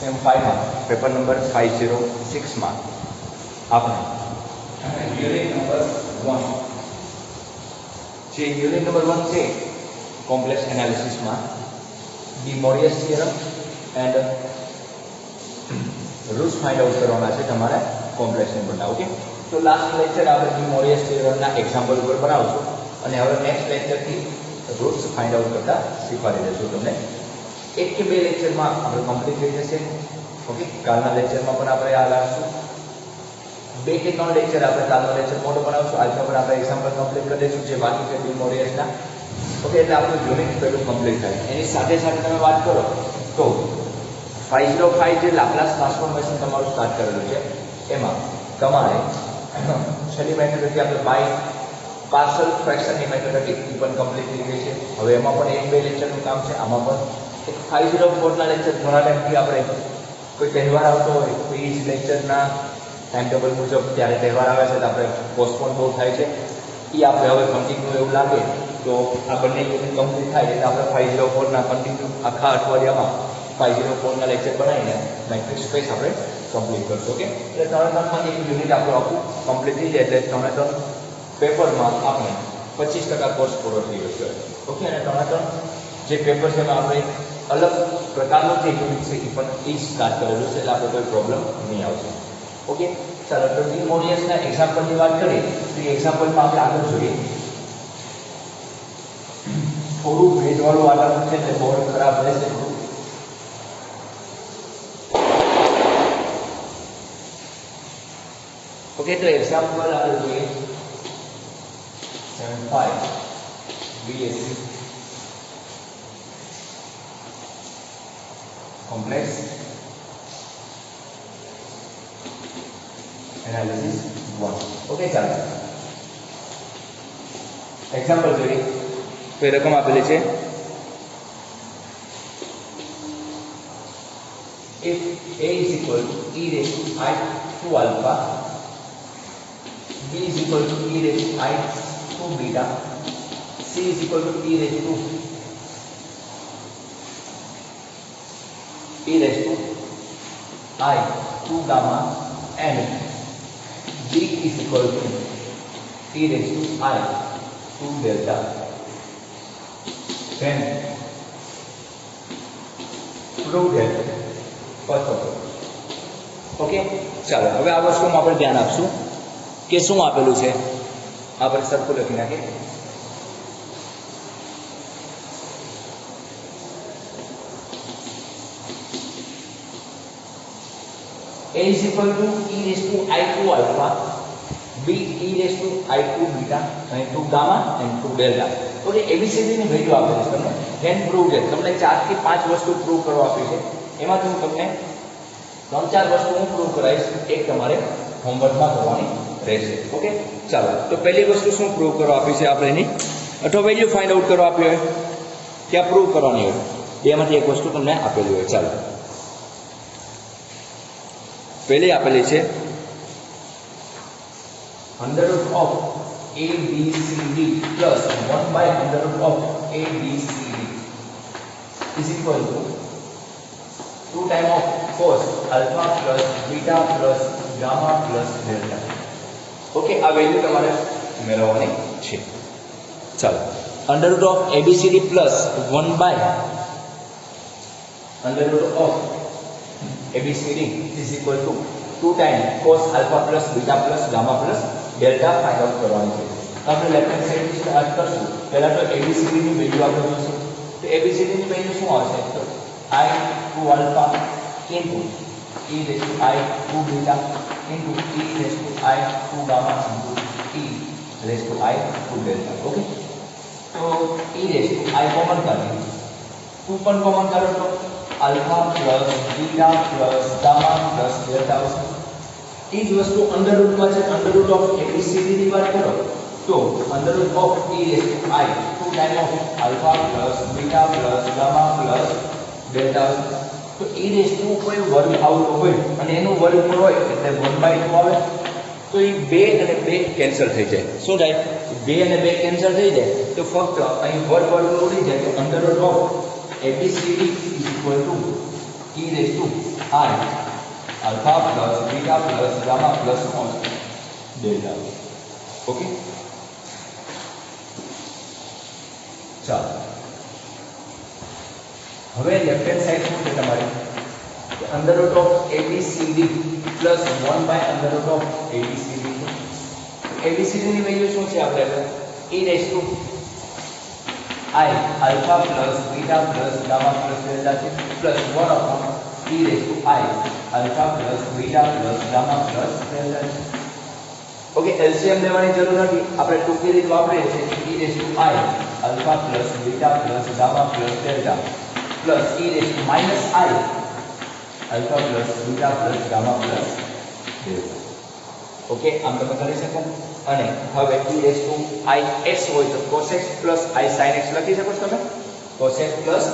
Same 5 માં paper number 506 માં આપણે યુનિટ નંબર 1 જે યુનિટ નંબર 1 છે કોમ્પ્લેક્સ એનાલિસિસમાં De Moivre's theorem and roots find out કરવાના છે તમારે કોમ્પ્લેક્સ નંબરના. ઓકે, તો લાસ્ટ લેક્ચર આપણે ડી મોરિયસ થિયરમના એક્ઝામ્પલ ઉપર બનાવશું અને હવે નેક્સ્ટ લેક્ચરથી રૂટ્સ ફાઇન્ડ આઉટ કરતા શીખવાડી દઈશું તમને. 1 કે 2 લેક્ચરમાં આપણે કમ્પ્લીટ થઈ જશે. ઓકે, કાલના લેક્ચરમાં પણ આપણે આ લાવશું. 2 કે 3 લેક્ચર આપણે કાલનો લેક્ચર મોટો બનાવશું. આજનો પણ આપણે એક્ઝામ્પલ કમ્પ્લીટ કરી દઈશું જે બાકી છે ડી મોરિયસના. ઓકે, એટલે આપણું યુનિટ પહેલું કમ્પ્લીટ થાય. એની સાથે સાથે તમે વાત કરો તો 505 જે લાપ્લાસ ટ્રાન્સફોર્મેશન તમારું સ્ટાર્ટ કરેલું છે એમાં તમારે છેલ્લી મેથોડથી આપણે બાય પાર્શલ ફ્રેક્શનની મેથોડથી પણ કમ્પ્લીટ થઈ ગઈ છે. હવે એમાં પણ 1-2 લેક્ચરનું કામ છે. આમાં પણ એક 504ના લેક્ચર ઘણા ટાઈમથી આપણે કોઈ તહેવાર આવતો હોય તો એ જ લેક્ચરના ટાઈમ ટેબલ મુજબ ત્યારે તહેવાર આવે છે તો આપણે પોસ્ટપોન બહુ થાય છે. એ આપણે હવે કન્ટિન્યુ એવું લાગે તો આ બંને યુનિટ કમ્પ્લીટ થાય એટલે આપણે 504ના કન્ટિન્યુ આખા અઠવાડિયામાં 504ના લેક્ચર બનાવીને મેટ્રિક્સ સ્પેસ આપણે કમ્પ્લીટ કરશું. ઓકે, એટલે 3-3માંથી એક યુનિટ આપણું આખું કમ્પ્લીટ થઈ જાય એટલે 3-3 પેપરમાં આપણે 25% કોર્સ પૂરો થઈ જશે. ઓકે, અને 3-3 જે પેપર છે એમાં આપણે અલગ પ્રકારનું જે યુનિટ છે એ પણ એ સ્ટાર્ટ કરેલું છે એટલે આપણે કોઈ પ્રોબ્લેમ નહીં આવશે. ઓકે, ચાલો તો ડી મોરિયસના એક્ઝામ્પલની વાત કરીએ તો એ એક્ઝામ્પલમાં આપણે આગળ જોઈએ. થોડું ભેજવાળું વાતાવરણ છે એટલે બોર્ડ ખરાબ રહેશે. ઓકે, તો એક્ઝામ્પલ આપણે જોઈએ 75 BSc કોમ્પ્લેક્સ એનાલિસિસ 1. ઓકે, ચાલો એક્ઝામ્પલ જોઈએ. તો એ રકમ આપેલી છે if a is equal to e raised to I 2 alpha, b is equal to e raised to I 2 beta, c is equal to e raised to I 2 gamma and d is equal to e raised to I 2 delta, then prove that first of all. Okay, ચાલો હવે આ વસ્તુમાં આપણે ધ્યાન આપશું કે શું આપેલું છે. આપણે સરખું લખી નાખીએ. A is equal to e raised to I2 alpha, b e raised to I2 beta, and 2 gamma and 2 delta. Okay, ABCD ની વેલ્યુ આપેલી છે તમને. ધેન પ્રૂવ ધેટ તમને 4 થી 5 વસ્તુ પ્રૂવ કરવા આપી છે. એમાંથી હું તમને 3-4 વસ્તુ હું પ્રૂવ કરાવીશ. એક તમારે હોમવર્કમાં કરવાની રહેશે. ઓકે, ચાલો તો પહેલી વસ્તુ શું પ્રૂવ કરવા આપી છે આપણે એની અથવા વેલ્યુ ફાઇન્ડ આઉટ કરવા આપી હોય ત્યાં પ્રૂવ કરવાની હોય. બેમાંથી એક વસ્તુ તમને આપેલી હોય. ચાલો પહેલી આપેલી છે under root of ABCD plus 1 by under root of ABCD is equal to 2 times of cos alpha plus beta plus gamma plus delta. Okay, આ વેલ્યુ તમારે મેળવવાની છે. ચાલો under root of ABCD plus 1 by under root of ABCD is equal to 2 times cos alpha plus beta plus gamma plus delta find out કરવાની છે. આપણે left hand side થી start કરશું. પહેલા તો ABCD ની વેલ્યુ આપણે જોઈશું. તો ABCD ની વેલ્યુ શું આવશે? તો I 2 alpha into e raised to I 2 beta into e raised to I 2 gamma into e raised to I 2 delta. Okay, તો e raised to I common કાઢીએ. 2 પણ કોમન કાઢો તો alpha plus beta plus gamma plus delta આવશે. એ જ વસ્તુ under રૂટમાં છે. Under root of ABCD ની વાત કરો તો under root of e raised to I 2 times of alpha plus beta plus gamma plus delta આવશે. તો e raised to કોઈ વર્ગ આવતો હોય અને એનું વર્ગ હોય એટલે 1/2 આવે તો એ 2 અને 2 કેન્સલ થઈ જાય. શું થાય? 2 અને 2 કેન્સલ થઈ જાય તો ફક્ત અહીં વર્ગ ઉડી જાય તો under root of ABCD is equal to e raised to I alpha plus beta plus gamma plus delta. Okay, ચાલો હવે લેફ્ટ હેન્ડ સાઈડ શું છે તમારી under root of ABCD plus 1 by under root of ABCD. ABCD ની value શું છે આપણે e raise to I alpha plus beta plus gamma plus delta છે plus 1 upon e raise to I alpha plus beta plus gamma plus delta છે. Okay, LCM લેવાની જરૂર નથી, આપણે ટૂંકી રીત વાપરીએ છીએ e raise to I alpha plus beta plus gamma plus delta plus e raise to minus I alpha plus beta plus gamma plus delta. Okay, આમ તમે કરી શકો. અને હવે e raise to I x હોય તો cos x plus I sin x લખી શકો છો તમે. cos x plus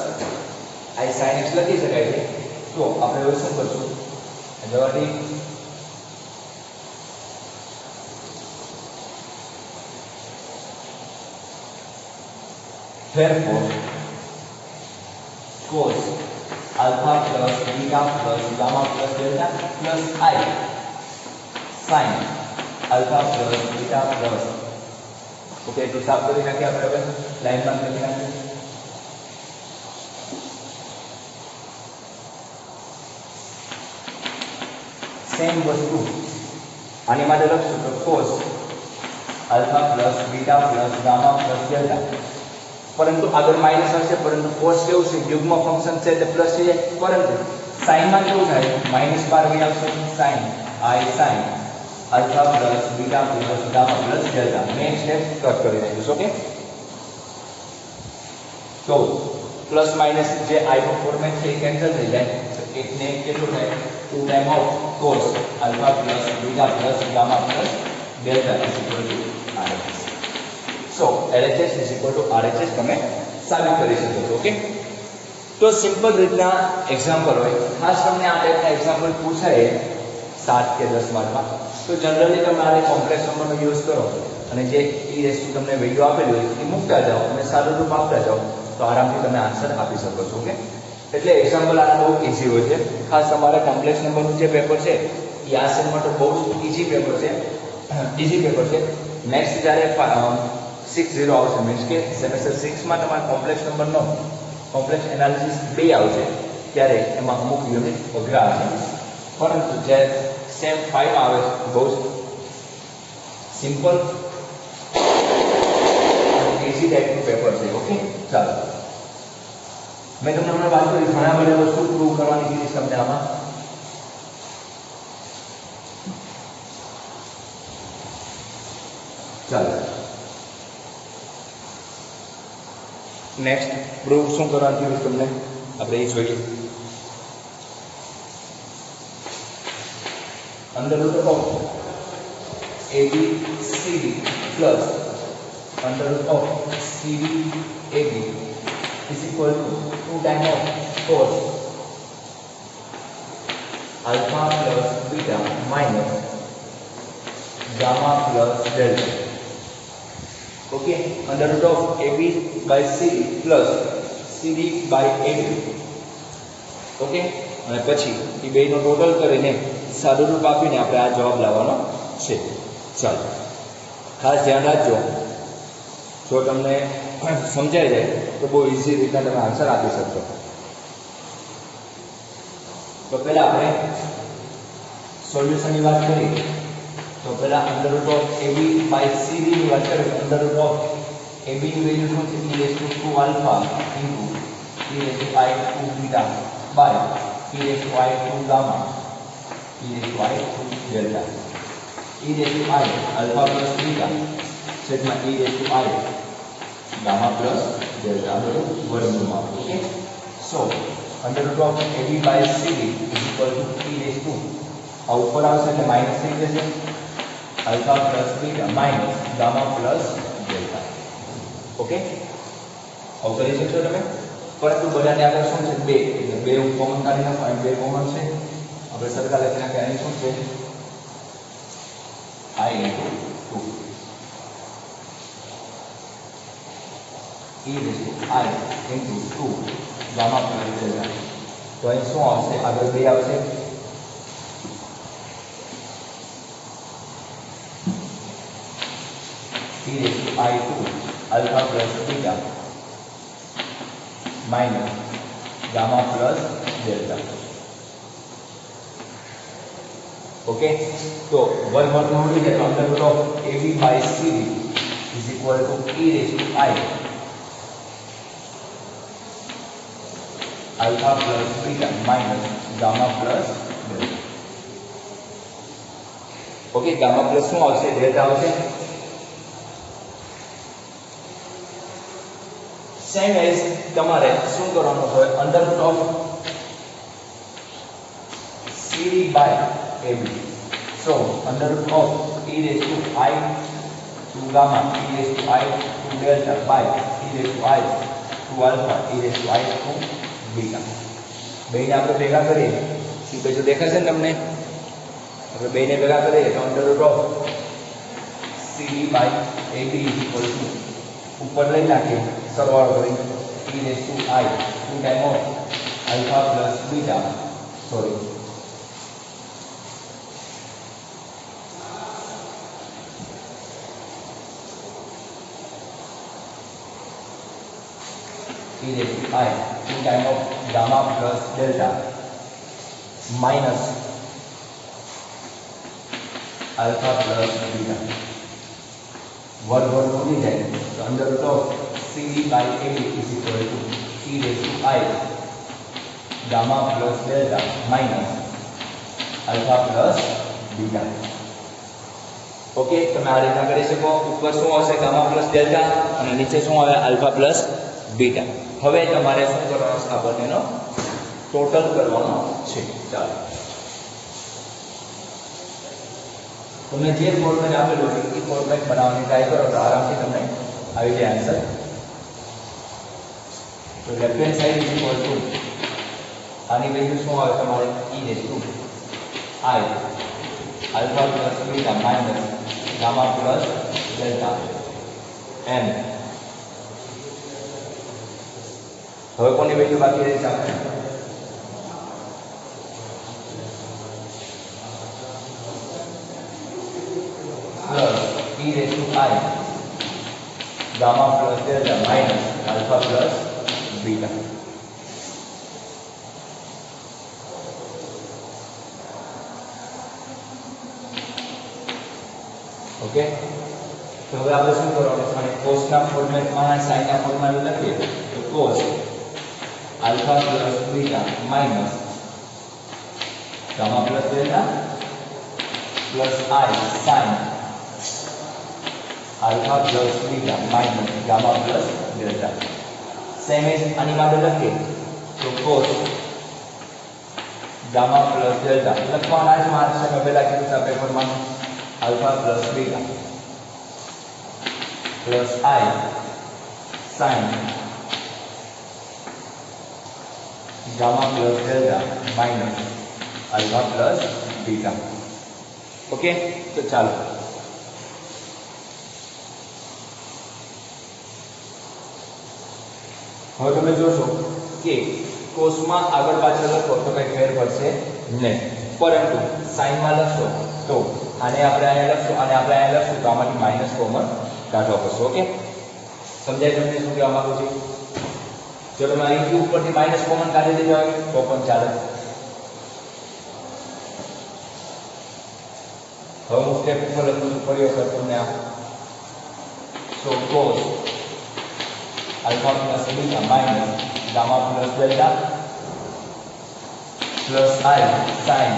I sin x લખી શકાય છે. તો આપણે હવે શું કરશું, જવાથી therefore cos alpha plus beta plus gamma plus delta plus I sin alpha plus beta plus. Okay, तो साफ કરી નાખીએ આપણે હવે લાઈન માં લખી નાખીએ. સેમ વસ્તુ આની માટે લખશું તો cos alpha plus beta plus gamma plus delta, પરંતુ આગળ માઈનસ આવશે, પરંતુ cos કેવું છે યુગ્મ ફંક્શન છે એટલે પ્લસ છે, પરંતુ sin માં કેવું થાય માઈનસ બાર વી આવશે sin I sin alpha plus beta plus gamma plus delta. Main step cut કરી નાખીશું. ઓકે, તો પ્લસ માઈનસ જે I નો ફોર્મેટ છે એ કેન્સલ થઈ જાય, તો એક ને એક કેટલું થાય 2 time of cos alpha plus beta plus gamma plus delta is equal to RHS. So LHS is equal to RHS તમે સાબિત કરી શકો છો. ઓકે, તો સિમ્પલ રીતના એક્ઝામ્પલ હોય, ખાસ તમને આ ટાઈપના એક્ઝામ્પલ પૂછાય 7 કે 10 માર્કમાં, તો જનરલી તમે આ કોમ્પ્લેક્સ નંબરનો યુઝ કરો અને જે e રેઝ ટુ તમને વેલ્યુ આપેલી હોય એ મૂકતા જાઓ અને સારું રૂપ આપતા જાઓ તો આરામથી તમે આન્સર આપી શકો છો. ઓકે, એટલે એક્ઝામ્પલ આ બહુ ઈઝી હોય છે. ખાસ તમારે કોમ્પ્લેક્સ નંબરનું જે પેપર છે એ આ સેમ માટે બહુ ઈઝી પેપર છે. નેક્સ્ટ જ્યારે 60 આવશે, મીન્સ કે સેમેસ્ટર 6 માં તમારે કોમ્પ્લેક્સ નંબરનો કોમ્પ્લેક્સ એનાલિસિસ 2 આવશે, ત્યારે એમાં અમુક યુનિટ અઘરા આવશે, પરંતુ જ્યારે સેમ 5 આવે બહુ સિમ્પલ ઈઝી ટાઈપનું પેપર છે. ઓકે, ચાલો મેં તમને હમણાં વાત કરી ઘણા બધા વસ્તુ પ્રૂવ કરવાની કીધી તમને આમાં. ચાલો નેક્સ્ટ પ્રૂવ શું કરવાનું કીધું તમને આપણે એ જોઈએ. Under root of ABCD plus under root of CDAB is equal to 2 times of cos alpha plus beta minus gamma plus delta. Okay, under root of AB by CD plus CD by AB. Okay, અને પછી એ બેનો total કરીને સાદું રૂપ આપીને આપણે આ જવાબ લાવવાનો છે. ચાલો ખાસ ધ્યાન રાખજો, જો તમને સમજાઈ જાય તો બહુ ઇઝી રીતના તમે આન્સર આપી શકશો. તો પહેલા આપણે સોલ્યુશનની વાત કરીએ તો પહેલા under root of AB by CD ની વાત કરીએ. અંડર રૂટ ઓફ AB ની વેલ્યુ શું છે e raise to 2 alpha into e raise to I 2 beta by e raise to I 2 gamma e raise to I 2 delta e raise to I alpha plus beta છેદમાં e raise to I gamma plus delta બધું વર્ગમૂળમાં. Okay, so under root of AB by CD is equal to e raise to આ ઉપર આવશે એટલે minus થઈ જશે alpha plus beta minus gamma plus delta. Okay, આવું કરી શકશો તમે, પરંતુ બધાને આગળ શું છે 2 એટલે 2 કોમન કાઢી નાખો અને 2 કોમન છે આપણે સરખા લખી નાખીએ. અહીં શું છે I into 2. e raised to I into 2 gamma plus delta. તો અહીં શું આવશે? આગળ 2 આવશે. e raised to I2 alpha plus beta minus gamma plus delta. Okay, तो वन वर्गमूल में तो under root of AB by CD is equal to e raised to I alpha plus beta minus gamma plus delta. Okay, gamma plus શું આવશે? Delta આવશે. Same as તમારે શું કરવાનું છે? Under root of CD by AB. So under root of e raised to I to gamma e raised to I to delta by e raised to I to alpha e raised to I to beta. બેને આપણે ભેગા કરીએ એ બીજું દેખાશે ને તમને? આપણે બેને ભેગા કરીએ તો under root of CD by AB is equal to ઉપર લઈ નાખીએ સરવાળો કરી e raised to I 2 time of alpha plus beta sorry e raised to I 2 time of gamma plus delta minus alpha plus beta. वर्ग उड़ी जाए तो under root of CD by AB is equal to e raised to I gamma plus delta minus alpha plus beta. Okay, તમે આ રીતના કરી શકો. ઉપર શું આવશે? ગામા પ્લસ ડેલ્ટા અને નીચે શું આવે? Alpha plus beta. હવે તમારે શું કરવાનું છે? આ બંનેનો ટોટલ કરવાનો છે. ચાલો, તમે જે ફોર્મેટ આપેલું છે એ ફોર્મેટ બનાવવાની ટ્રાય કરો તો આરામથી તમને આવી જાય આન્સર. તો left hand side is equal to આની વેલ્યુ શું આવે તમારે? e raise to I alpha plus beta minus gamma plus delta n. હવે કોની વેલ્યુ બાકી રહે છે? આપણે plus e raised to I gamma plus delta minus alpha plus beta. Okay, तो હવે આપણે શું કરવાનું છે? cos ના ફોર્મેટમાં sin ના ફોર્મેટમાં લખીએ તો cos alpha plus beta minus gamma plus delta plus I sin alpha plus beta minus gamma plus delta. Same as આની માટે લખીએ તો cos gamma plus delta લખવાના જ માર્ક છે. મેં પહેલા કીધું છે પેપરમાં alpha plus beta plus I sin gamma plus delta minus alpha plus beta. Okay, तो ચાલો હવે તમે જોશો કે કોસમાં આગળ પાછળ લખો તો કઈ ફેર પડશે નહીં, પરંતુ સાઈનમાં લખશો તો આને આપણે અહીંયા લખશું અને આપણે અહીંયા લખશું તો આમાંથી માઈનસ કોમન કાઢવા પડશે. ઓકે, સમજાય તમને શું કહેવા માંગુ છું? જો તમે અહીંથી ઉપરથી માઈનસ કોમન કાઢી દીધો હોય તો પણ ચાલે. હવે હું સ્ટેપ ઉપર લખું છું ફરી વખત તમને આ. સો cos alpha plus beta minus gamma plus delta plus I sin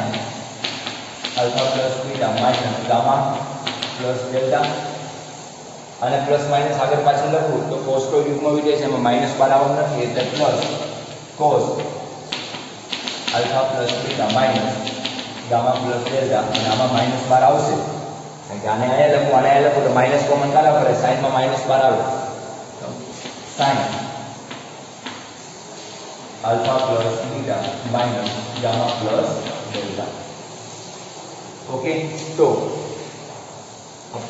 alpha plus beta minus gamma plus delta અને પ્લસ માઇનસ આગળ પાછળ લખું તો cos તો યુગમાં વિધેય છે એમાં માઇનસ બાર આવવાનું નથી એટલે plus cos alpha plus beta minus gamma plus delta અને આમાં માઇનસ બાર આવશે કારણ કે આને અહીંયા લખું આને અહીંયા લખું તો માઇનસ કોમન કાઢવા પડે. સાઈનમાં માઇનસ બાર આવે sin alpha plus beta minus gamma plus delta. Okay, तो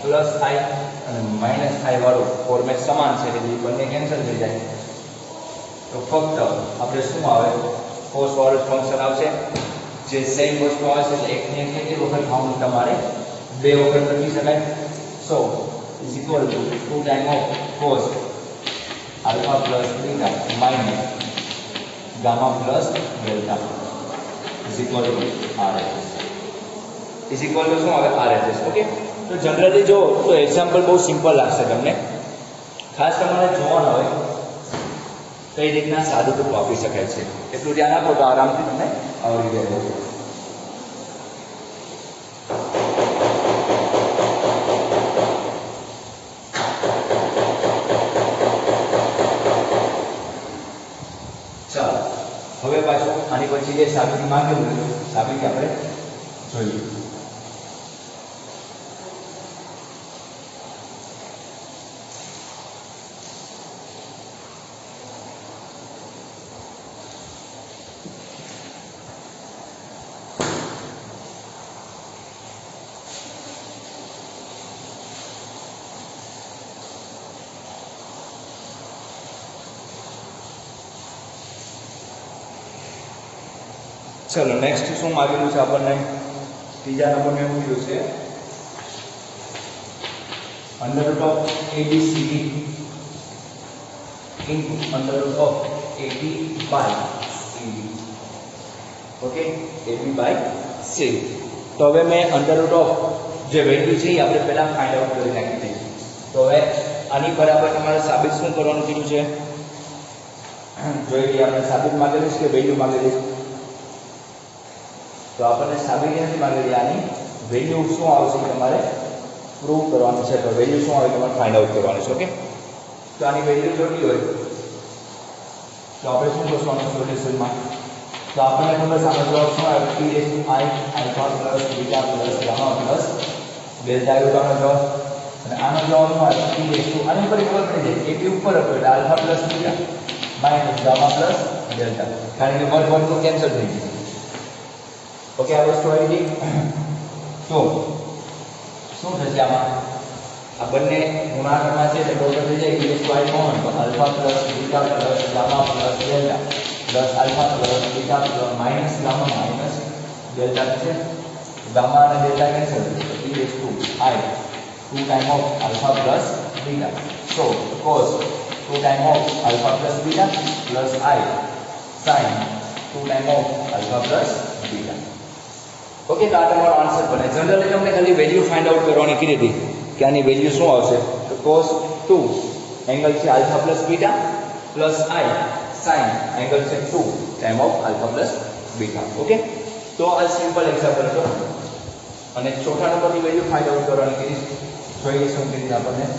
प्लस I અને -i વાળું ફોર્મેટ સમાન છે એટલે બંને કેન્સલ થઈ જાય તો ફક્ત આપણે શું આવે cos વાળું ફંક્શન આવશે જે સેમ વસ્તુ આવે છે એટલે એકને કેટલી વખત કાઉન્ટ તમારે બે વખત લખી શકાય સો is equal to 2 times of cos alpha plus beta minus gamma plus delta is equal to RHS is equal to શું આવે RHS ઓકે તો જનરલી જો તો એક્ઝામ્પલ બહુ સિમ્પલ લાગશે તમને ખાસ તમારે જોવાનું હોય કઈ રીતના સાદું રૂપ આપી શકાય છે એટલું ધ્યાન આપો તો આરામથી તમને આવડી જાય હવે પાછું આની પછી જે સાબિતી માંગેલું સાબિતી આપણે જોઈએ चलो नेक्स्ट શું માંગેલું છે આપણને ત્રીજા નંબરનું એવું કીધું છે under root of ABCD into under root of AB by CD okay AB by CD તો હવે મેં અંડર રૂટ ઓફ જે વેલ્યુ છે એ આપણે પહેલા ફાઇન્ડ આઉટ કરી નાખી દઈશું તો હવે આની બરાબર તમારે સાબિત શું કરવાનું કીધું છે જોઈ લઈએ આપણે સાબિત માંગેલું છે કે વેલ્યુ માંગેલી છે तो आपने साबित नहीं मांगेली आनी वेल्यू શું આવશે તમારે પ્રૂવ કરવાનું છે તો વેલ્યુ શું આવે તમારે ફાઇન્ડ આઉટ કરવાનું છે ઓકે તો આની વેલ્યુ જોડી હોય તો આપણે શું કરવાનું સોલ્યુશનમાં તો આપણને ખબર છે આનો જવાબ શું આવે t i alpha plus beta plus gamma plus delta આવ્યો આનો જવાબ અને આનો જવાબ શું આવે t આની ઉપર ખબર પડી જાય કે ઉપર હતો એટલે alpha plus beta minus gamma plus delta કારણ કે 1 1 તો કેન્સલ થઈ ગયું ओके आ वस्तु आई थी तो શું થશે આમાં આ બંને ગુણાકારમાં છે એટલે ટોટલ થઈ જાય e સ્ક્વેર કોમન તો alpha plus beta plus gamma plus delta plus alpha plus beta plus minus gamma minus delta થશે ગામા અને ડેલ્ટા કેન્સલ થશે e to i 2 time of alpha plus beta so cos 2 time of alpha plus beta plus i sin 2 time of alpha plus beta okay तो आ તમારો answer બને generally તમને ખાલી value find out કરવાની કીધી હતી કે આની વેલ્યુ શું આવશે તો cos 2 એંગલ છે alpha plus beta plus i sin angle છે 2 time of alpha plus beta okay તો આ સિમ્પલ એક્ઝામ્પલ હતો અને ચોથા નંબરની વેલ્યુ ફાઇન્ડ આઉટ કરવાની કીધી જોઈએ શું કીધી આપણને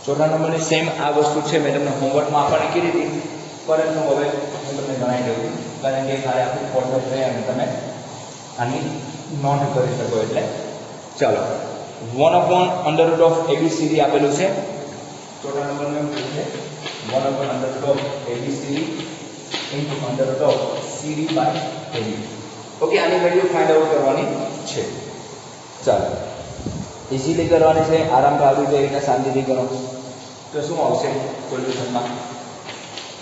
ચોથા નંબરની સેમ આ વસ્તુ છે મેં તમને હોમવર્કમાં આપવાની કીધી હતી પરંતુ હવે હું તમને જણાવી દઉં કારણ કે ખાલી આખું ફોર્મેટ રહે અને તમે આની નોંધ કરી શકો એટલે ચાલો 1/√ABCD આપેલું છે ચોથા નંબરનું એમ છે 1/√ABCD into √CD by AB okay આની વેલ્યુ ફાઇન્ડ આઉટ કરવાની છે ચાલો ઇઝીલી કરવાની છે આરામથી આવી જાય એટલે શાંતિથી કરો તો શું આવશે સોલ્યુશનમાં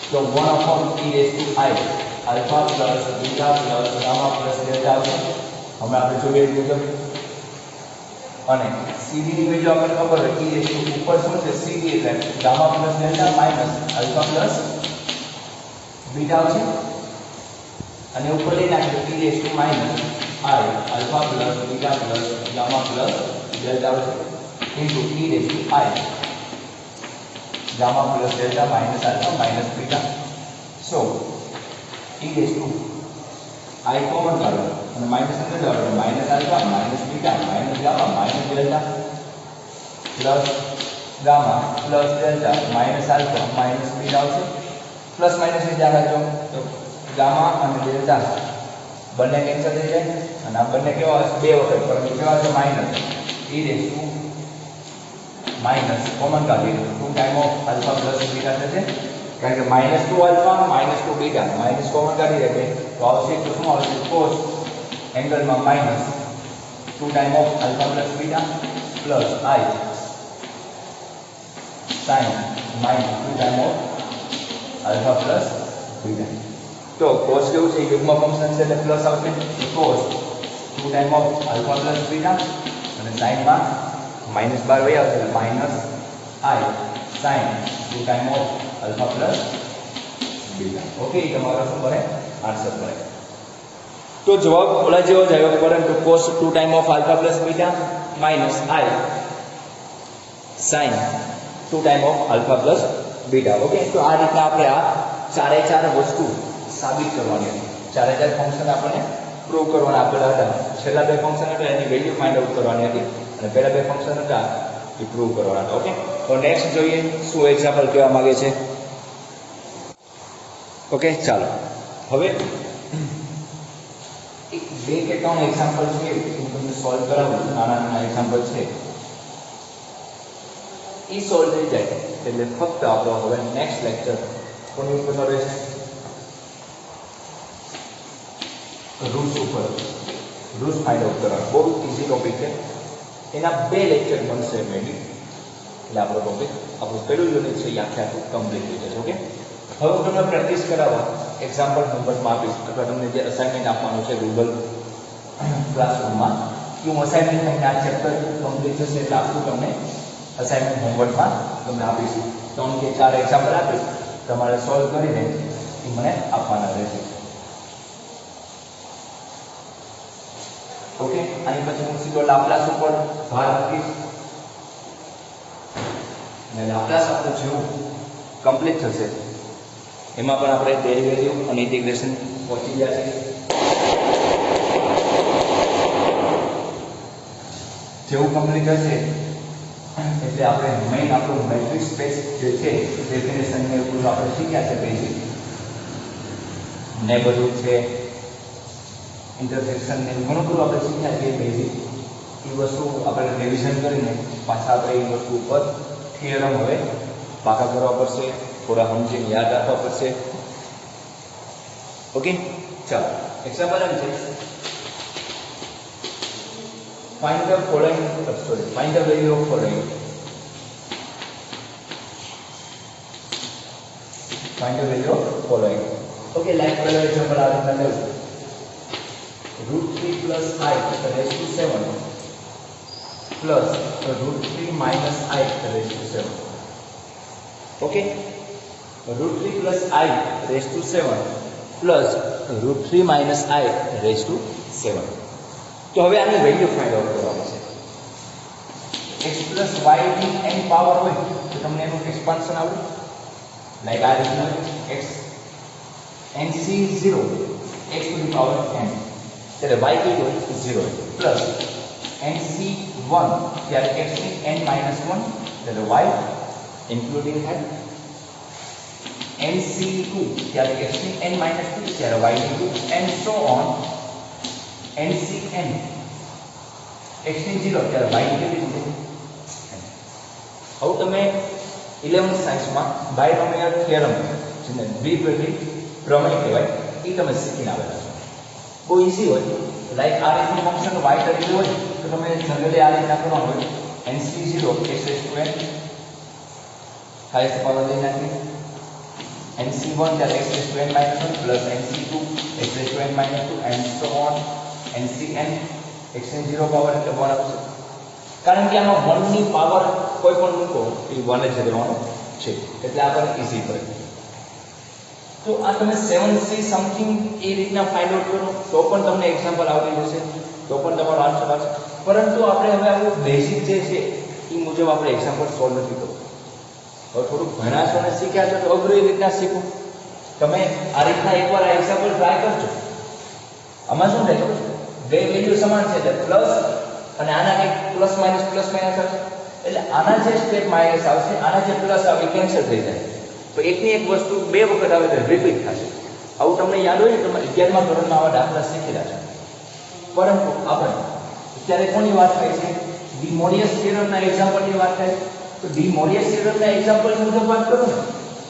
તો 1/e⁻ alpha plus beta plus gamma plus delta આવશે હમણાં આપણે જોઈએ મુજબ અને cd ની વેલ્યુ આપણને ખબર હોય e ઉપર શું છે cd એટલે gamma plus delta minus alpha plus beta આવશે અને ઉપર લઈ નાખીએ e minus i alpha plus beta plus gamma plus delta into e i gamma plus delta minus alpha minus beta so e i common काढो અને minus અંદર જાવ minus alpha minus beta minus gamma minus delta plus gamma plus delta minus alpha minus beta આવશે plus minus ની ધ્યાન રાખજો તો gamma અને delta બંને કેન્સલ થઈ જાય અને આ બંને કેવા બે વખત પણ કેવા છે માઈનસ e minus common કાઢીએ 2 time of alpha plus beta થશે કારણ કે -2 આલ્ફા -2 બીટા માઇનસ કોમન કાઢી દે તો આવશે તો શું આવશે cos એંગલમાં -2 time of alpha plus beta plus I sin -2 time of alpha plus beta. તો cos કેવું છે યુગ્મ ફંક્શન છે એટલે પ્લસ આવશે તો cos 2 time of alpha plus beta અને sin માં -12 વહી આવશે એટલે -I sin 2 time of alpha plus beta. Okay એ તમારો શું બને આન્સર બને. તો જવાબ ઓલા જેવો જ આવ્યો પરંતુ cos 2 time of alpha plus beta minus I sin 2 time of alpha plus beta. Okay તો આ રીતના આપણે આ ચારે ચાર વસ્તુ સાબિત કરવાની હતી. ચારે ચાર ફંક્શન આપણને પ્રૂવ કરવાના આપેલા હતા. છેલ્લા બે ફંક્શન હતા એની વેલ્યુ ફાઇન્ડ આઉટ કરવાની હતી અને પહેલા બે ફંક્શન હતા એ પ્રૂવ કરવાના હતા. ઓકે તો નેક્સ્ટ જોઈએ શું એક્ઝામ્પલ કહેવા માંગે છે. ઓકે ચાલો હવે બે કે ત્રણ એક્ઝામ્પલ છે હું તમને સોલ્વ કરાવું. નાના નાના એક્ઝામ્પલ છે એ સોલ્વ થઈ જાય એટલે ફક્ત આપણો હવે નેક્સ્ટ લેક્ચર કોની ઉપર રહેશે રૂટ્સ ઉપર. રૂટ્સ ફાઇન્ડ આઉટ કરવાનો બહુ ઇઝી ટોપિક છે. એના બે લેક્ચર બનશે મેબી એટલે આપણો ટોપિક આપણું પહેલું યુનિટ છે એ આખે આખું કમ્પ્લીટ થઈ જશે. ઓકે હવે હું તમને પ્રેક્ટિસ કરાવવા એક્ઝામ્પલ હોમવર્કમાં આપીશ અથવા તમને જે અસાઇનમેન્ટ આપવાનું છે ગૂગલ ક્લાસરૂમમાં કે હું અસાઇનમેન્ટ તમને આ ચેપ્ટર કમ્પ્લીટ થશે એટલે આખું તમને અસાઇનમેન્ટ હોમવર્કમાં તમને આપીશ. 3 કે 4 એક્ઝામ્પલ આપીશ તમારે સોલ્વ કરીને એ મને આપવાના રહેશે. ઓકે આની પછી હું સીધો લાપ્લાસ ઉપર ભાર મૂકીશ અને લાપ્લાસ આપણું જેવું કમ્પ્લીટ થશે એમાં પણ આપણે ડેરિવેટિવ અને ઇન્ટિગ્રેશન પહોંચી ગયા છે. જેવું કમ્પ્લીટ થશે એટલે આપણે મેઇન આપણું મેટ્રિક્સ સ્પેસ જે છે ડેફિનેશન ને એવું આપણે શીખ્યા છે બેઝિક ને બધું છે ઇન્ટરસેક્શન ને ઘણું બધું આપણે શીખ્યા છે બેઝિક. એ વસ્તુ આપણે રિવિઝન કરીને પાછા આપણે એ વસ્તુ ઉપર થિયરમ હવે પાકા કરવા પડશે, થોડા સમજીને યાદ રાખવા પડશે. ઓકે ચાલો એક્ઝામ્પલ એમ છે find the following find the value of following find the value of following. Okay like પહેલો એક્ઝામ્પલ આ રીતના લેવું √3 plus I raised to 7 plus √3 minus I raised to 7. Okay √3 plus I raised to 7 plus √3 minus I raised to 7. તો હવે આની value find out કરવાની છે. x plus y ની n પાવર હોય તો તમને એનું એક્સપાન્શન આવડે લાઈક આ રીતના x nc0 x to the power n ત્યારે y કેવી હોય 0 પ્લસ nc1 ત્યારે x ની n minus 1 ત્યારે y including head nc2 ત્યારે x ની n minus 2 ત્યારે y ની 2 and so on ncn x ની 0 ત્યારે y ની કેટલી છે. હવે તમે 11th સાયન્સમાં બાયનોમિયલ થિયરમ જેને દ્વિપદી પ્રમેય કહેવાય એ તમે શીખીને આવેલા છો. બહુ ઈઝી હોય લાઈક આ રીતનું ફંક્શન y તરીકે હોય તો તમે જનરલી આ રીતના કરવાનું હોય nc0 x⁴n હાઈએસ્ટ પાવર લઈ નાખી nc1 ત્યારે x⁴n - 1 plus nc2 x⁴n - 2 and so on ncn x0 power એટલે 1 આવશે. કારણ કે આમાં 1 ની પાવર કોઈ પણ મૂકો એ 1 જ રહેવાનો છે એટલે આપણને ઈઝી પડે. તો આ તમે 7c સમથિંગ એ રીતના ફાઇન્ડ આઉટ કરો તો પણ તમને એક્ઝામ્પલ આવડી જશે તો પણ તમારો આન્સર આવશે. પરંતુ આપણે હવે આવું બેઝિક જે છે એ મુજબ આપણે એક્ઝામ્પલ સોલ્વ નથી કરવું. હવે થોડુંક ભણ્યા છો અને શીખ્યા છો તો અઘરી રીતના શીખો. તમે આ રીતના એકવાર આ એક્ઝામ્પલ ટ્રાય કરજો. આમાં શું થાય છે બે વેલ્યુ સમાન છે એટલે પ્લસ અને આના કંઈક પ્લસ માઇનસ આવશે એટલે આના જે સ્ટેપ માઇનસ આવશે આના જે પ્લસ આવે કેન્સલ થઈ જાય. તો એકની એક વસ્તુ બે વખત આવે તો રિપીટ થશે. આવું તમને યાદ હોય ને તમે 11મા ધોરણમાં આવા દાખલા શીખેલા છે. પરંતુ આપણે અત્યારે કોની વાત થાય છે ડી મોરિયસ થિયરમના એક્ઝામ્પલની વાત થાય તો ડી મોરિયસ થિયરમના એક્ઝામ્પલ મુજબ વાત કરું ને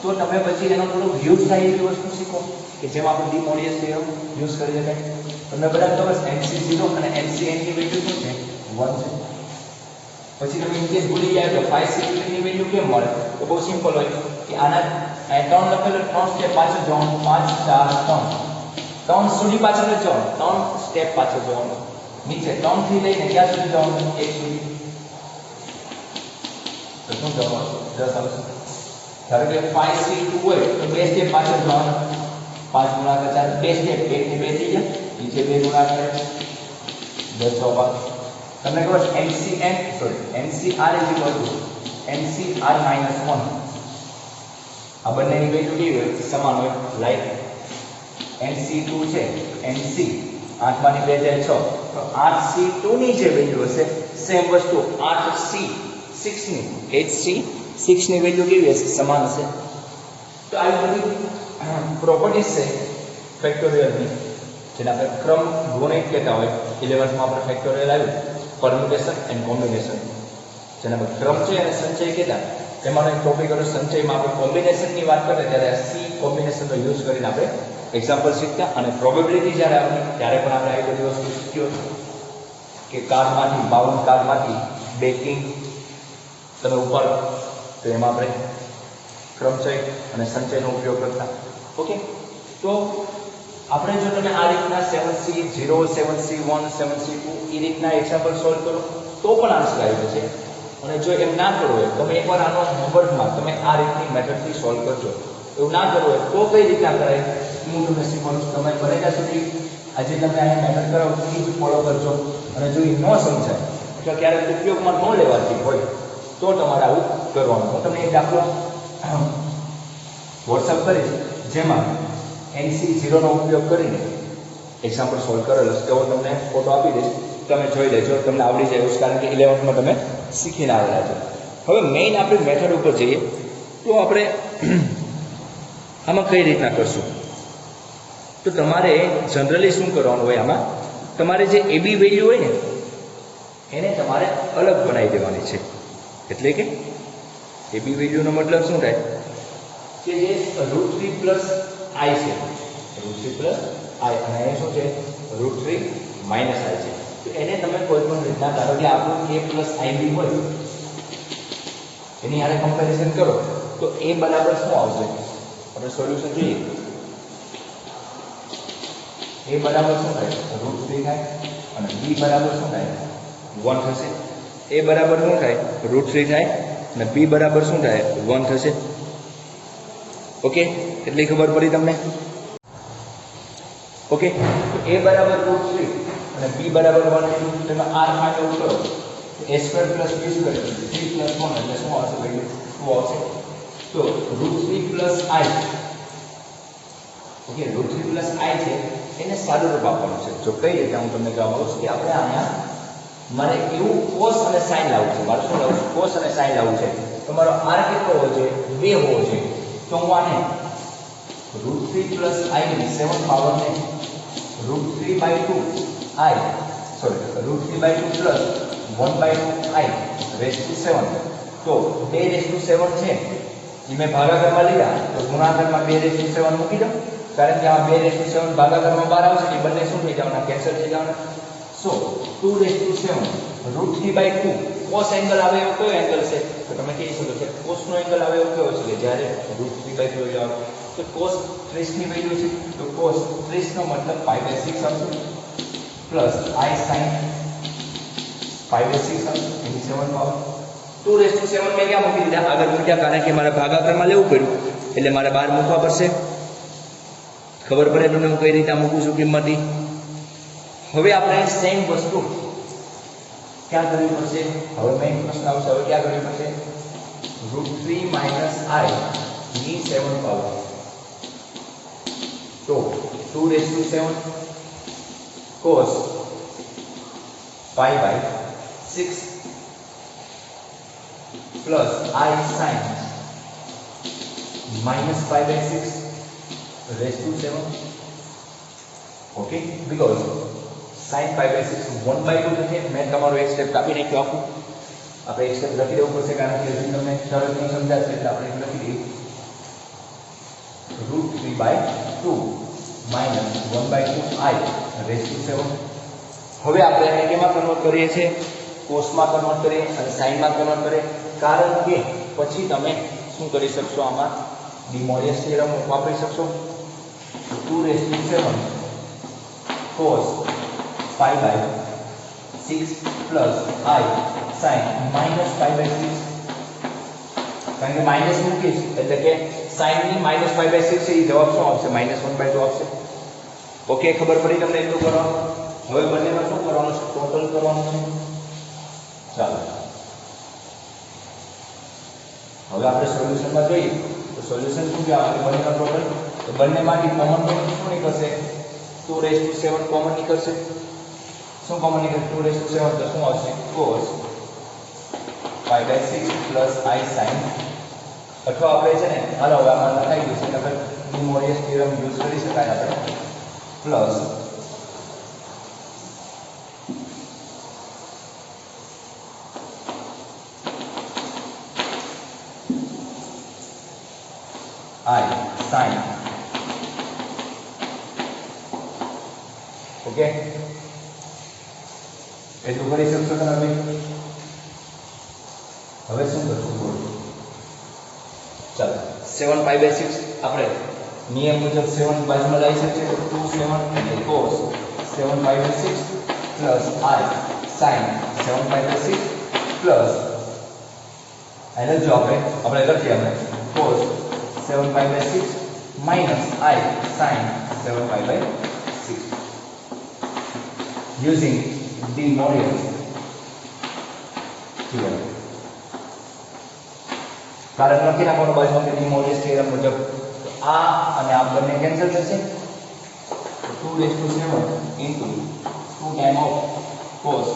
તો તમે પછી એનો થોડો યુઝ થાય એવી વસ્તુ શીખો કે જેમાં આપણે ડી મોરિયસ થિયરમ યુઝ કરી શકાય. તમને બરાબર ખબર છે MC0 અને MCN ની વેલ્યુ શું છે 1 છે. પછી તમે ઇન કેસ ભૂલી ગયા તો 5C2 ની વેલ્યુ કેમ મળે તો બહુ સિમ્પલ હોય કે આના 3 લખેલો 3 સ્ટેપ પાછળ જવાનું 5 4 3 સુધી પાછળ જવાનું 3 સ્ટેપ પાછળ જવાનું નીચે 3 થી લઈને ક્યાં સુધી જવાનું 1 સુધી તો શું જવાનું 10 આવશે. ધારો કે 5C2 હોય તો 2 સ્ટેપ પાછળ જવાનું 5 ગુણાકાર 4 2 સ્ટેપ 1 થી 2 થઈ જાય નીચે 2 ગુણાકાર 10 6 તમને ખબર NCR NCR -1 આ બંનેની વેલ્યુ કેવી હોય સમાન હોય. લાઈક NC2 છે NC 8 માંથી 2 જાય 6 તો 8C2 ની જે વેલ્યુ હશે સેમ વસ્તુ 8C6 ની 8C6 ની વેલ્યુ કેવી હશે સમાન હશે. તો આવી બધી પ્રોપર્ટીઝ છે ફેક્ટોરિયલની જેને આપણે ક્રમ ગુણિત કહેતા હોય. 11th માં આપણે ફેક્ટોરિયલ આવ્યું પરમ્યુટેશન એન્ડ કોમ્બિનેશન જેને આપણે ક્રમ છે અને સંચય કહેતા. તેમાંનો એક ટોપિક હતો સંચયમાં આપણે કોમ્બિનેશનની વાત કરીએ ત્યારે સી કોમ્બિનેશનનો યુઝ કરીને આપણે એક્ઝામ્પલ શીખતા અને પ્રોબેબિલિટી જ્યારે આવી ત્યારે પણ આપણે આવી બધી વસ્તુ શીખ્યો કે કાર્ડમાંથી 52 કાર્ડમાંથી બેકિંગ તમે ઉપર તો એમાં આપણે ક્રમચય અને સંચયનો ઉપયોગ કરતા. ઓકે તો આપણે જો તમે આ રીતના 7C0 7C1 7C2 એ રીતના એક્ઝામ્પલ સોલ્વ કરો તો પણ આન્સર આવી જશે. અને જો એમ ના કરવું હોય તમે એકવાર આનો હોમવર્કમાં તમે આ રીતની મેથડથી સોલ્વ કરજો. એવું ના કરવું હોય તો કઈ રીતના કરાય હું તમને શીખવાડું છું. તમે બને ત્યાં સુધી આજે તમે આ મેથડ કરાવો એ જ ફોલો કરજો. અને જો એ ન સમજાય અથવા ક્યારેક ઉપયોગમાં ન લેવાતી હોય તો તમારે આવું કરવાનું. હું તમને એક દાખલો વોટ્સઅપ કરીશ જેમાં NC0 નો ઉપયોગ કરીને એક્ઝામ્પલ સોલ્વ કરેલો છે. તો તમને ફોટો આપી દઈશ તમે જોઈ લેજો તમને આવડી જાય એવું કારણ કે 11th માં તમે શીખીને આવેલા છો. હવે મેઇન આપણી મેથડ ઉપર જઈએ તો આપણે આમાં કઈ રીતના કરશું તો તમારે જનરલી શું કરવાનું હોય આમાં તમારે જે AB વેલ્યુ હોય ને એને તમારે અલગ બનાવી દેવાની છે. એટલે કે AB વેલ્યુનો મતલબ શું થાય કે જે √3 + i છે √3 + i અને એ શું છે √3 - i છે. તો એને તમે કોઈ પણ રીતના ધારો કે આપણું a + ib હોય એની હારે કમ્પેરિઝન કરો તો a બરાબર શું આવશે આપણે સોલ્યુશન જોઈએ. a બરાબર શું થાય √3 થાય અને b બરાબર શું થાય 1 થશે. a બરાબર શું થાય √3 થાય અને b બરાબર શું થાય 1 થશે. ઓકે એટલી ખબર પડી તમને. ઓકે તો a બરાબર √3 અને b બરાબર 1 તમે r ફાઇન્ડ આઉટ કરો a² + b² 3 + 1 એટલે શું આવશે વેલ્યુ 2 આવશે. તો √3 + i ઓકે √3 + i છે એને સાદું રૂપ આપવાનું છે. જો કઈ રીતે હું તમને કહેવા માંગુ છું કે આપણે અહીંયા મારે એવું cos અને sin લાવવું છે. મારે શું લાવવું છે cos અને sin લાવવું છે. તમારો r કેટલો હોવો જોઈએ 2 હોવો જોઈએ. તો હું આને √3 + i ની 7 પાવરને √3/2 i sorry √3/2 + 1/2 i raised to 7 તો 2 raised to 7 છે એ મેં ભાગાકારમાં લીધા તો ગુણાકારમાં 2 raised to 7 મૂકી દો કારણ કે આ 2 raised to 7 ભાગાકારમાં 12 આવશે એ બંને શું થઈ જવાના કેન્સલ થઈ જવાના. સો 2 raised to 7 √3/2 cos એંગલ આવે એવો કયો એંગલ છે તો તમે કહી શકો છો cos નો એંગલ આવે એવો કયો છે કે જ્યારે √3/2 આવે તો cos 30 ની વેલ્યુ છે તો cos 30 નો મતલબ π/6 આવશે પ્લસ i sin π/6 આવશે એની 7 પાવર 2 raised to 7 મેં ક્યાં મૂકી દીધા આગળ મૂક્યા કારણ કે મારે ભાગાકારમાં લેવું પડ્યું એટલે મારે બહાર મૂકવા પડશે. ખબર પડે તમને હું કઈ રીતે મૂકું છું કિંમતી. હવે આપણે સેમ વસ્તુ ક્યાં કરવી પડશે હવે મેઇન પ્રશ્ન આવશે હવે ક્યાં કરવી પડશે √3 - i ની 7 પાવર તો 2 raised to 7 cos π/6 plus I sin -π/6 raised to 7. Okay, because sin π/6 1/2 થશે. મેં તમારો એક સ્ટેપ કાપી નાખ્યો આખું. આપણે એક સ્ટેપ લખી દેવું પડશે કારણ કે હજી તમને શરત નહીં સમજાશે એટલે આપણે લખી દઈએ 3/2 માઇનસ 1/2 i રેઝ ટુ 7. હવે આપણે એને કેમાં કન્વર્ટ કરીએ છીએ? કોસમાં કન્વર્ટ કરીએ અને સાઇનમાં કન્વર્ટ કરીએ, કારણ કે પછી તમે શું કરી શકશો? આમાં ડી મોરિયસ થિયરમ વાપરી શકશો. 2/7 cos π/6 પ્લસ i sin -π/6, કારણ કે માઇનસ મૂકીશ એટલે કે sin ની -π/6 છે, એ જવાબ શું આવશે? -1/2 આવશે. ઓકે, ખબર પડી તમને? એટલું કરવાનું. હવે બંનેમાં શું કરવાનું છે? ટોટલ કરવાનું છે. ચાલો હવે આપણે સોલ્યુશનમાં જોઈએ તો સોલ્યુશન શું કહેવાય? બંનેનો ટોટલ. તો બંનેમાંથી કોમન શું નીકળશે? 2/7 કોમન નીકળશે. શું કોમન નીકળશે? 2/7 તો શું આવશે? cos π/6 પ્લસ i sin, અથવા આપણે છે ને, હાલો હવે આમાં લખાઈ ગયું છે એટલે ડી મોરિયસ થિયરમ યુઝ કરી શકાય આપણે. Plus i sin. ઓકે, એટલું કરી શકશો તમે? હવે શું કરશું બોલો? ચાલો 7π/6 આપણે નિયમ મુજબ 7 બાજુમાં લઈ શકીએ તો 2/7 એટલે cos 7π/6 plus i sin 7π/6 plus એને જો આપણે લખીએ આપણે cos 7π/6 minus i sin 7π/6 using De Moivre theorem. કારણ લખી નાખવાનું બાજુમાં કે De Moivre theorem મુજબ આ અને આ બંને કેન્સલ થશે. 2/7 into 2 time of cos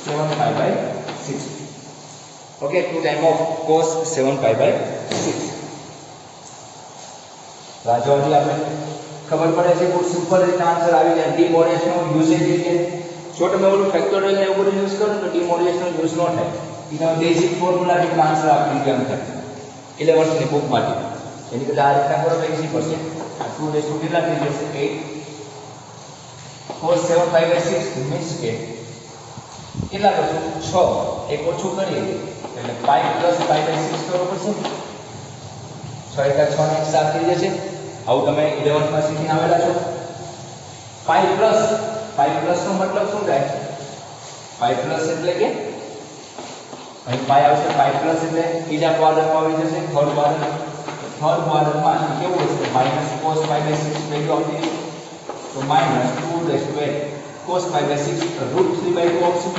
7π/6. Okay, 2 time of cos 7π/6. રાજોજી આપણે ખબર પડે છે બહુ સિમ્પલ રીતે આન્સર આવી જાય. ડી મોરિયસ નો યુઝેજ એટલે જો તમે ઓલું ફેક્ટોરિયલ ને એવું બધું યુઝ કરો તો ડી મોરિયસ નો યુઝ ન થાય. એ તમે બેઝિક ફોર્મ્યુલા થી આન્સર આપી ગયા થાય 11th ની બુક માંથી. એની કરતા આ રીતના કરો તો ઈઝી પડશે. આ 2 કેટલા થઈ જશે? 8 cos 7π/6 મીન્સ કે કેટલા કરશું? 6 એક ઓછું કરીએ એટલે π + π/6 કરવો પડશે. 6 * 6 ને 7 થઈ જશે. આવું તમે 11th માં શીખીને આવેલા છો. π પ્લસ નો મતલબ શું થાય? π પ્લસ એટલે કે અહીં π આવશે. π પ્લસ એટલે ત્રીજા ક્વાડ્રન્ટમાં આવી જશે. થર્ડ ક્વાડ્રન્ટમાં કેવું હશે? -cos π/6 વેલ્યુ આવતી હશે. તો -2/8 cos π/6 √3/2 આવશે.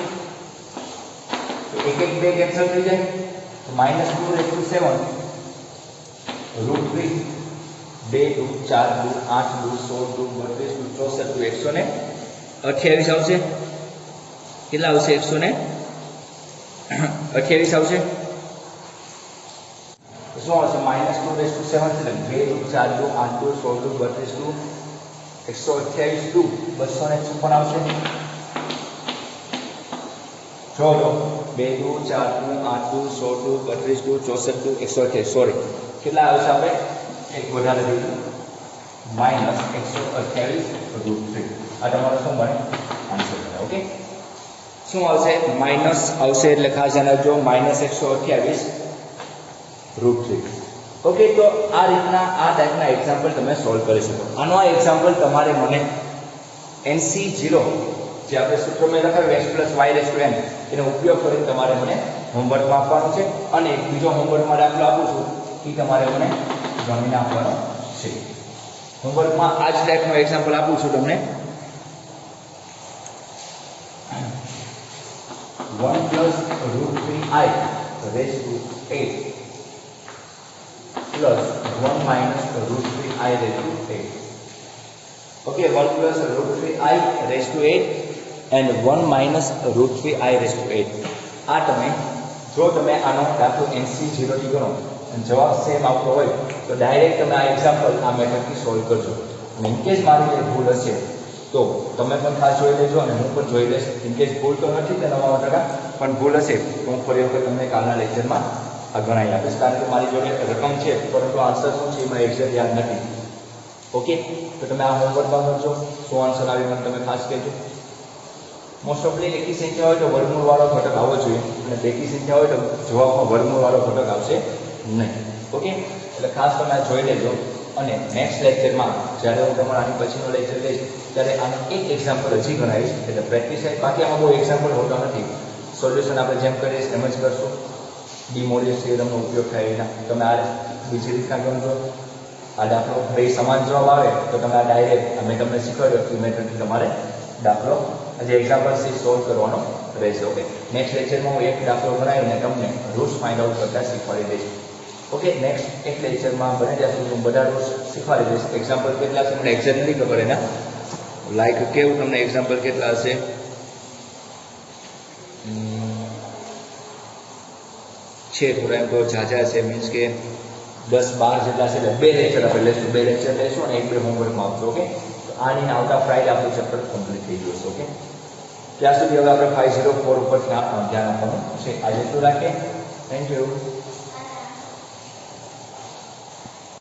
તો એક બે કેન્સલ થઈ જાય. તો -2/7 √3 2 2 4 2 8 2 16 2 32 64 128 આવશે. કેટલા આવશે? 128 આવશે. શું આવશે? -2/7 એટલે 2 2 4 2 8 2 16 2 32 128 2 256 આવશે. જો 2 2 4 2 8 2 16 2 32 64 128 સોરી કેટલા આવશે? આપણે એક વધારે દીધું -128 √3. આ તમારો શું બને? આન્સર બને. ઓકે, શું આવશે? માઇનસ આવશે એટલે ખાસ ધ્યાન રાખજો. -128 √3. ઓકે, તો આ રીતના આ ટાઈપના એક્ઝામ્પલ તમે સોલ્વ કરી શકો. આનો આ એક્ઝામ્પલ તમારે મને NC0 જે આપણે સૂત્રમાં લખાવ્યું x+y/n એનો ઉપયોગ કરીને તમારે મને હોમવર્કમાં આપવાનું છે. અને એક બીજો હોમવર્કમાં દાખલો આપું છું એ તમારે મને ગણીને આપવાનો છે. હોમવર્કમાં આ જ ટાઈપનો એક્ઝામ્પલ આપું છું તમને. 1 + √3i raised to 8 plus 1 - √3i raised to 8. Okay, 1 + √3i raised to 8 and 1 - √3i raised to 8. આ તમે જો તમે આનો દાખલો NC0 થી ગણો અને જવાબ સેમ આવતો હોય તો ડાયરેક્ટ તમે આ એક્ઝામ્પલ આ મેથડથી સોલ્વ કરજો. અને ઇનકેસ મારી જે ભૂલ હશે તો તમે પણ ખાસ જોઈ લેજો અને હું પણ જોઈ લઈશ. ઇનકેસ ભૂલ તો નથી તે 99% પણ ભૂલ હશે તો હું ફરી વખત તમને કાલના લેક્ચરમાં આ ગણાવી આપીશ. કારણ કે મારી જોડે રકમ છે પરંતુ આન્સર શું છે એમાં એક્ઝેક્ટ યાદ નથી. ઓકે, તો તમે આ હોમવર્કમાં કરજો, શું આન્સર આવી મને તમે ખાસ કહેજો. મોસ્ટ ઓફલી એકી સંખ્યા હોય તો વર્ગમૂળ વાળો ઘટક આવવો જોઈએ અને બેકી સંખ્યા હોય તો જવાબમાં વર્ગમૂળ વાળો ઘટક આવશે નહીં. ઓકે, એટલે ખાસ તમે આ જોઈ લેજો. અને નેક્સ્ટ લેક્ચરમાં જ્યારે હું તમારા આની પછીનો લેક્ચર લઈશ ત્યારે આનું એક એક્ઝામ્પલ હજી ગણાવીશ, એટલે પ્રેક્ટિસ થાય. બાકી આમાં બહુ એક્ઝામ્પલ હોતા નથી, સોલ્યુશન આપણે જેમ કરીએ એમ જ કરશું. ડી મોરિયસ થિયરમનો ઉપયોગ થાય એના તમે આ બીજી રીતના ગણજો. આ દાખલો બે સમાન જવાબ આવે તો તમે આ ડાયરેક્ટ મેં તમને શીખવાડ્યો એ મેથડથી તમારે દાખલો જે એક્ઝામ્પલ છે સોલ્વ કરવાનો રહેશે. ઓકે, નેક્સ્ટ લેક્ચરમાં હું એક દાખલો બનાવીને તમને રૂટ્સ ફાઇન્ડ આઉટ કરતા શીખવાડી દઈશ. ઓકે, નેક્સ્ટ એક લેક્ચરમાં બને ત્યાં સુધી હું બધા રૂટ્સ શીખવાડી દઈશ. એક્ઝામ્પલ કેટલા છે મને એક્ઝેક્ટ નથી ખબર એના, લાઈક કેવું તમને એક્ઝામ્પલ કેટલા હશે છે થોડા એમ તો ઝાઝા છે, મીન્સ કે 10-12 જેટલા છે. એટલે 2 લેક્ચર આપણે લઈશું, 2 લેક્ચર લઈશું અને 1-2 હોમવર્કમાં આપજો. ઓકે, તો આની આવતા ફ્રાઈડે આપણું ચેપ્ટર કમ્પ્લીટ થઈ ગયું છે. ઓકે, ત્યાં સુધી હવે આપણે 504 ઉપર ધ્યાન આપવાનું છે. આજે એટલું રાખીએ. Thank you.